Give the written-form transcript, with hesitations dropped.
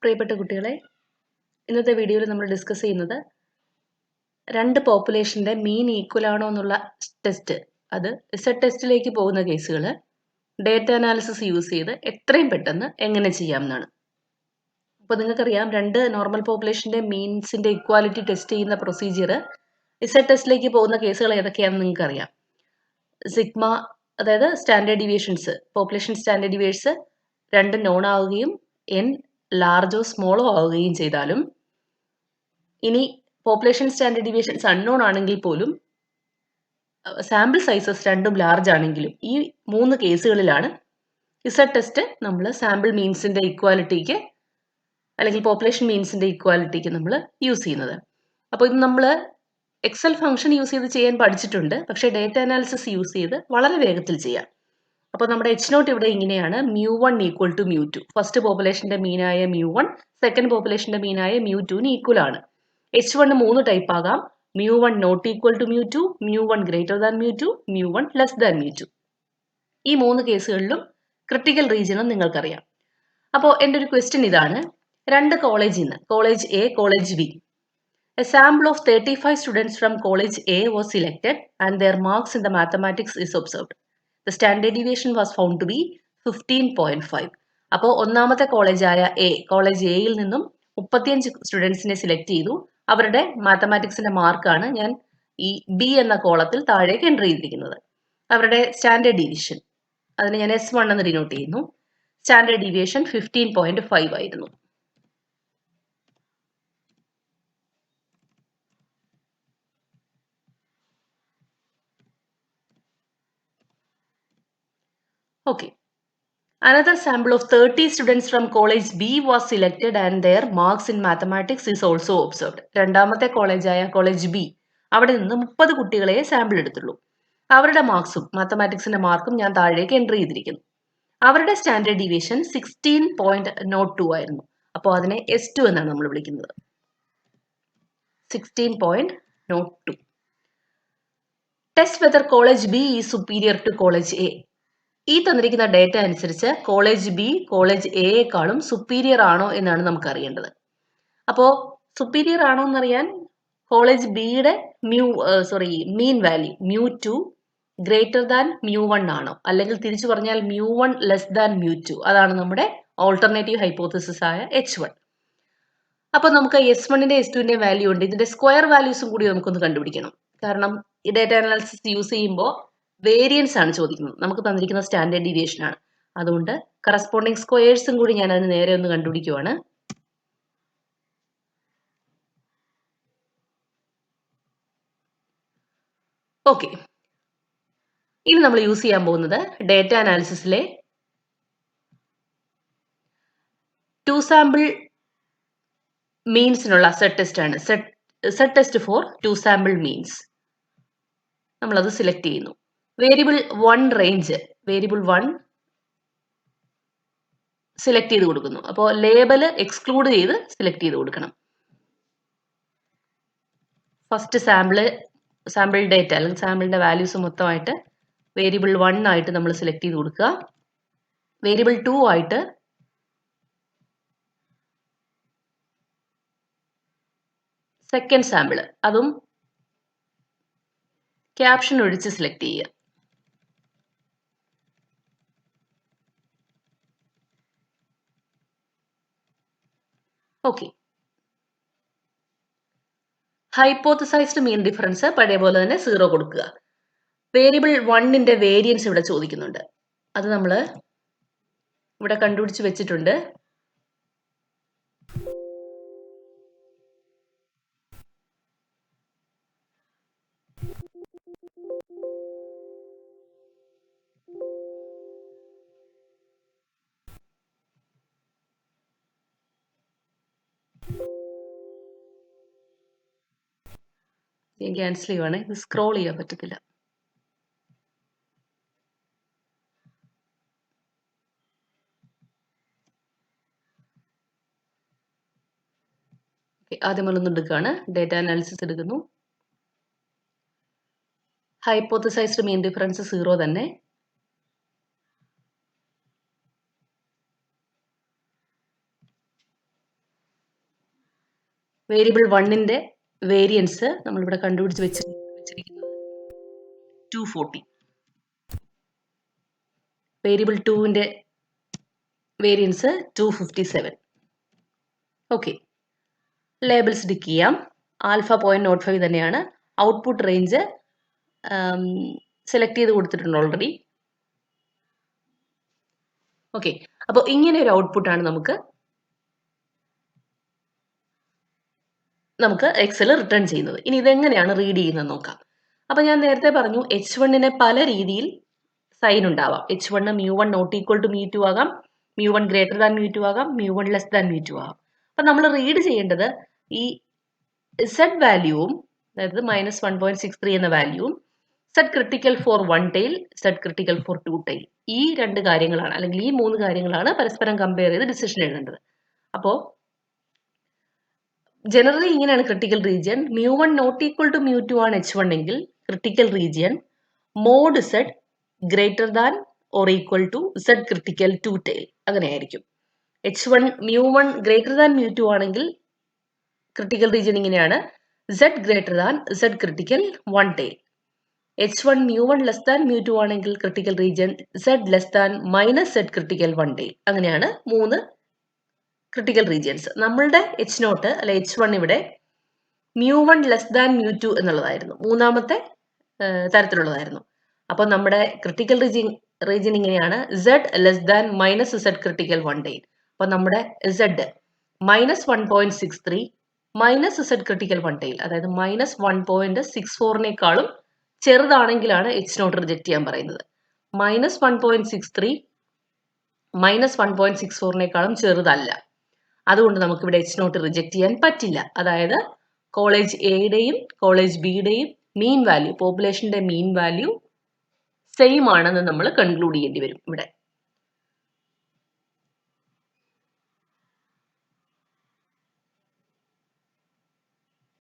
പ്രിയപ്പെട്ട കുട്ടികളെ, ഇന്നത്തെ വീഡിയോയിൽ നമ്മൾ ഡിസ്കസ് ചെയ്യുന്നത് രണ്ട് പോപ്പുലേഷൻ്റെ മീൻ ഈക്വൽ ആണോ എന്നുള്ള ടെസ്റ്റ്, അത് ഇസഡ് ടെസ്റ്റിലേക്ക് പോകുന്ന കേസുകൾ ഡേറ്റ അനാലിസിസ് യൂസ് ചെയ്ത് എത്രയും പെട്ടെന്ന് എങ്ങനെ ചെയ്യാമെന്നാണ്. അപ്പോൾ നിങ്ങൾക്കറിയാം, രണ്ട് നോർമൽ പോപ്പുലേഷൻ്റെ മീൻസിൻ്റെ ഇക്വാലിറ്റി ടെസ്റ്റ് ചെയ്യുന്ന പ്രൊസീജിയർ ഇസഡ് ടെസ്റ്റിലേക്ക് പോകുന്ന കേസുകൾ ഏതൊക്കെയാണെന്ന് നിങ്ങൾക്കറിയാം. സിഗ്മ, അതായത് standard deviations, population standard deviations രണ്ട് നോൺ ആവുകയും എൻ ലാർജോ സ്മോളോ ആവുകയും ചെയ്താലും, ഇനി പോപ്പുലേഷൻ സ്റ്റാൻഡേർഡ് ഡീവിയേഷൻസ് അൺനോൺ ആണെങ്കിൽ പോലും സാമ്പിൾ സൈസസ് രണ്ടും ലാർജ് ആണെങ്കിലും, ഈ മൂന്ന് കേസുകളിലാണ് ഇസഡ് ടെസ്റ്റ് നമ്മൾ സാമ്പിൾ മീൻസിന്റെ ഇക്വാലിറ്റിക്ക് അല്ലെങ്കിൽ പോപ്പുലേഷൻ മീൻസിന്റെ ഇക്വാലിറ്റിക്ക് നമ്മൾ യൂസ് ചെയ്യുന്നത്. അപ്പോൾ ഇത് നമ്മൾ എക്സൽ ഫംഗ്ഷൻ യൂസ് ചെയ്ത് ചെയ്യാൻ പഠിച്ചിട്ടുണ്ട്, പക്ഷേ ഡേറ്റ അനാലിസിസ് യൂസ് ചെയ്ത് വളരെ വേഗത്തിൽ ചെയ്യാം. അപ്പോൾ നമ്മുടെ H0 ഇവിടെ ഇങ്ങനെയാണ്: μ1 ഈക്വൽ ടു μ2. ഫസ്റ്റ് പോപ്പുലേഷന്റെ മീനായ μ1 സെക്കൻഡ് പോപ്പുലേഷന്റെ മീനായ μ2ന് ഈക്വൽ ആണ്. H1 മൂന്ന് ടൈപ്പ് ആകാം: μ1 not equal to μ2, μ1 greater than μ2, μ1 less than μ2. ഈ മൂന്ന് കേസുകളിലും ക്രിട്ടിക്കൽ റീജിയനും നിങ്ങൾക്കറിയാം. അപ്പോൾ എൻ്റെ ഒരു ക്വസ്റ്റ്യൻ ഇതാണ്: രണ്ട് കോളേജിൽ നിന്ന്, college A, college B, a sample of 35 students from college A was selected and their marks in the mathematics is observed. The standard deviation was found to be 15.5. അപ്പോൾ ഒന്നാമത്തെ കോളേജായ എ, കോളേജ് എയിൽ നിന്നും 35 സ്റ്റുഡൻസിനെ select ചെയ്തു. അവരുടെ മാത്തമാറ്റിക്സിന്റെ മാർക്കാണ് ഞാൻ ഈ B എന്ന കോളത്തിൽ താഴേക്ക് എൻ്റർ ചെയ്തിരിക്കുന്നത്. അവരുടെ സ്റ്റാൻഡേർഡ് ഡീവിയേഷൻ, അതിന് ഞാൻ S1 എന്ന് ഡിനോട്ട് ചെയ്യുന്നു. സ്റ്റാൻഡേർഡ് ഡീവിയേഷൻ 15.5 ആയിരുന്നു. Okay. Another sample of 30 students from college B was selected and their marks in mathematics is also observed. രണ്ടാമത്തെ കോളേജായ കോളേജ് ബി, അവിടെ നിന്ന് 30 കുട്ടികളെ സാമ്പിൾ എടുത്തുള്ളൂ. അവരുടെ മാർക്സും മാത്തമാറ്റിക്സിന്റെ മാർക്കും ഞാൻ താഴേക്ക് എൻ്റർ ചെയ്തിരിക്കുന്നു. അവരുടെ സ്റ്റാൻഡേർഡ് ഡീവിയേഷൻ 16.02 ആയിരുന്നു. അപ്പോൾ അതിനെ S2 എന്നാണ് നമ്മൾ വിളിക്കുന്നത്. 16.02. Test whether college B is superior to college A. ഈ തന്നിരിക്കുന്ന ഡേറ്റ അനുസരിച്ച് കോളേജ് ബി കോളേജ് എയേക്കാളും സുപ്പീരിയർ ആണോ എന്നാണ് നമുക്ക് അറിയേണ്ടത്. അപ്പോൾ സുപ്പീരിയർ ആണോ എന്നറിയാൻ കോളേജ് ബിയുടെ മീൻ വാല്യൂ μ2 ഗ്രേറ്റർ ദാൻ μ1 ആണോ, അല്ലെങ്കിൽ തിരിച്ചു പറഞ്ഞാൽ μ1 ലെസ് ദാൻ μ2, അതാണ് നമ്മുടെ ഓൾട്ടർനേറ്റീവ് ഹൈപ്പോത്തസിസ് ആയ H1. അപ്പോൾ നമുക്ക് S1ന്റെ S2ന്റെ വാല്യൂ ഉണ്ട്, ഇതിന്റെ സ്ക്വയർ വാല്യൂസും കൂടി നമുക്കൊന്ന് കണ്ടുപിടിക്കണം. കാരണം ഈ ഡേറ്റ അനാലിസിസ് യൂസ് ചെയ്യുമ്പോൾ വേരിയൻസ് ആണ് ചോദിക്കുന്നത്, നമുക്ക് തന്നിരിക്കുന്ന സ്റ്റാൻഡേർഡ് ഡീവിയേഷൻ ആണ്. അതുകൊണ്ട് കറസ്പോണ്ടിങ് സ്ക്വയേഴ്സും കൂടി ഞാൻ അതിന് നേരെ ഒന്ന് കണ്ടുപിടിക്കുവാണ്. ഓക്കെ, ഇനി നമ്മൾ യൂസ് ചെയ്യാൻ പോകുന്നത് ഡേറ്റ അനാലിസിസിലെ ടു സാമ്പിൾ മീൻസിനുള്ള സെറ്റ് ടെസ്റ്റ് ആണ്. Z test for two sample means. നമ്മളത് സെലക്ട് ചെയ്യുന്നു. വേരിയബിൾ 1 റേഞ്ച്, വേരിയബിൾ 1 സെലക്ട് ചെയ്ത് കൊടുക്കുന്നു. അപ്പോൾ ലേബൽ എക്സ്ക്ലൂഡ് ചെയ്ത് സെലക്ട് ചെയ്ത് കൊടുക്കണം. ഫസ്റ്റ് സാമ്പിൾ ഡേറ്റ അല്ലെങ്കിൽ സാമ്പിളിന്റെ വാല്യൂസ് മൊത്തമായിട്ട് വേരിയബിൾ 1 ആയിട്ട് നമ്മൾ സെലക്ട് ചെയ്ത് കൊടുക്കുക. വേരിയബിൾ 2 ആയിട്ട് സെക്കൻഡ് സാമ്പിൾ, അതും ക്യാപ്ഷൻ ഒഴിച്ച് സെലക്ട് ചെയ്യുക. ഓക്കെ, ഹൈപ്പോത്തസൈസ്ഡ് മീൻ ഡിഫറൻസ് പഴയ പോലെ തന്നെ 0 കൊടുക്കുക. വേരിയബിൾ 1ന്റെ വേരിയൻസ് ഇവിടെ ചോദിക്കുന്നുണ്ട്, അത് നമ്മൾ ഇവിടെ കണ്ടുപിടിച്ച് വെച്ചിട്ടുണ്ട്. ഞാൻ ക്യാൻസൽ ചെയ്യുവാണ്, ഇത് സ്ക്രോൾ ചെയ്യാൻ പറ്റത്തില്ല. ആദ്യം ഒന്ന് എടുക്കുകയാണ്, ഡേറ്റ അനാലിസിസ് എടുക്കുന്നു. ഹൈപ്പോത്തസൈസ്ഡ് മീൻ ഡിഫറൻസ് 0 തന്നെ. വേരിയബിൾ 1ന്റെ വേരിയൻസ് നമ്മളിവിടെ കണ്ടുപിടിച്ച് വെച്ചിരിക്കുന്നത് 240. വേരിയബിൾ 2ന്റെ വേരിയൻസ് 257. ഓക്കെ, ലേബിൾസ് ടിക്ക് ചെയ്യാം. ആൽഫ 0.05 തന്നെയാണ്. ഔട്ട്പുട്ട് റേഞ്ച് സെലക്ട് ചെയ്ത് കൊടുത്തിട്ടുണ്ട് ഓൾറെഡി. ഓക്കെ, അപ്പോൾ ഇങ്ങനെ ഒരു ഔട്ട്പുട്ടാണ് നമുക്ക് എക്സൽ റിട്ടേൺ ചെയ്യുന്നത്. ഇനി ഇതെങ്ങനെയാണ് റീഡ് ചെയ്യുന്നത് നോക്കാം. അപ്പോൾ ഞാൻ നേരത്തെ പറഞ്ഞു H1ന് പല രീതിയിൽ സൈൻ ഉണ്ടാവാം. H1 μ1 നോട്ട് ഈക്വൽ ടു μ2 ആകാം, μ1 ഗ്രേറ്റർ ദാൻ μ2 ആകാം, μ1 ലെസ് ദാൻ μ2 ആകാം. അപ്പം നമ്മൾ റീഡ് ചെയ്യേണ്ടത് ഈ Z വാല്യൂവും, അതായത് -1.63 എന്ന വാല്യൂവും Z critical for 1 tail, Z critical for 2 tail, ഈ രണ്ട് കാര്യങ്ങളാണ്, അല്ലെങ്കിൽ ഈ മൂന്ന് കാര്യങ്ങളാണ് പരസ്പരം കമ്പയർ ചെയ്ത് ഡിസിഷൻ എഴുതേണ്ടത്. അപ്പോൾ ജനറലി ഇങ്ങനെയാണ് critical region. μ1 not equal to μ2 ആണ് H1 എങ്കിൽ critical region mode Z greater than or equal to Z critical 2 tail, അങ്ങനെയായിരിക്കും. H1 μ1 ഗ്രേറ്റർ ദാൻ μ2 ആണെങ്കിൽ ക്രിട്ടിക്കൽ റീജിയൻ ഇങ്ങനെയാണ്, Z greater than Z critical 1 tail. H1 μ1 less than μ2 ആണെങ്കിൽ critical region Z less than minus Z critical 1 tail. അങ്ങനെയാണ് മൂന്ന് critical regions. നമ്മളുടെ H0 അല്ലെ H1 ഇവിടെ μ1 less than μ2 എന്നുള്ളതായിരുന്നു, മൂന്നാമത്തെ തരത്തിലുള്ളതായിരുന്നു. അപ്പോൾ നമ്മുടെ ക്രിട്ടിക്കൽ റീജിയൻ ഇങ്ങനെയാണ്, Z less than minus Z critical 1 tail. അപ്പോൾ നമ്മുടെ Z -1.63 minus Z critical 1 tail, അതായത് -1.64നേക്കാളും ചെറുതാണെങ്കിലാണ് H0 റിജക്ട് ചെയ്യാൻ പറയുന്നത്. -1.63 -1.64നേക്കാളും ചെറുതല്ല. അതുകൊണ്ട് നമുക്കിവിടെ H0 റിജക്ട് ചെയ്യാൻ പറ്റില്ല. അതായത് കോളേജ് എയുടെയും കോളേജ് ബിയുടെയും മീൻ വാല്യൂ, പോപ്പുലേഷന്റെ മീൻ വാല്യൂ സെയിം ആണെന്ന് നമ്മൾ കൺക്ലൂഡ് ചെയ്യേണ്ടി വരും ഇവിടെ.